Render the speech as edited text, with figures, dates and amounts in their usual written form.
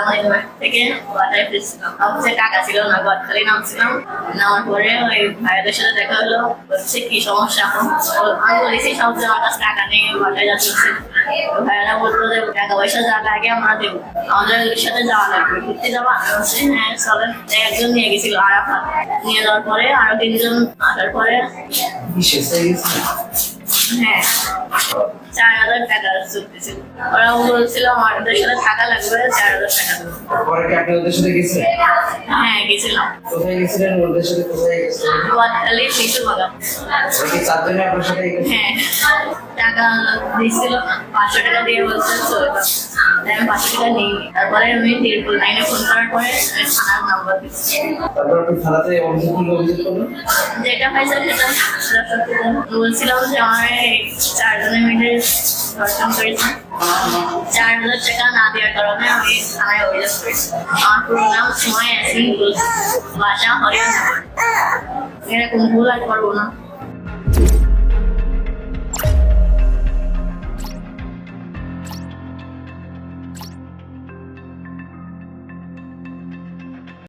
বাংলাদেশ থেকে বাটায় ফিরছিলাম। অফিসে টাকা ছিল না, গদখালি নামছিলাম। নামার পরে ওই ভাইয়াদের সাথে দেখা হলো, বলছে কি সমস্যা। আমি বলেছি সব আমার কাছে টাকা নেই, বাটায় যাচ্ছি। ভাইয়ারা বললো যে টাকা পয়সা যা লাগে আমরা দেবো, আমাদের সাথে যাওয়া লাগবে, ঘুরতে যাবো। আমি বলছি হ্যাঁ চলেন। একজন নিয়ে গেছিল আরাফাত, নিয়ে যাওয়ার পরে আরো 3জন আসার পরে হ্যাঁ 4,000 টাকা চলতেছিল। ওরা বলছিল আমাদের সাথে থাকা লাগবে, 4,000 টাকা দেবো। পরে কি আপনি ওদের সাথে গেছিলেন? হ্যাঁ গেছিলাম। কোথায় গেছিলেন? ওদের সাথে কোথায় গেছিলেন? গদখালি লিচু বাগান। ওরা কি 4 জনে আপনার সাথে গেছে? হ্যাঁ টাকা দিয়েছিল, 500 টাকা দিয়ে বলছে চলে যাও। তাই আমি 500 টাকা নিই। তারপরে আমি টেলিফোন লাইনে ফোন করার পরে আমি থানার নাম্বার দিচ্ছি। তারপর আপনি থানাতে অভিযোগ করলেন? যেটা হয়েছে সেটা সত্যি বলছিলাম যে আমার এই 4 জনে মিলে ধর্ষণ করেছে। 4,000 টাকা না দেওয়ার কারণে আমি থানায় অভিযোগ করেছি। আমার পুরো নাম সময় অ্যাসিন, বাসা হরিয়ানা। এরকম ভুল আর করবো না।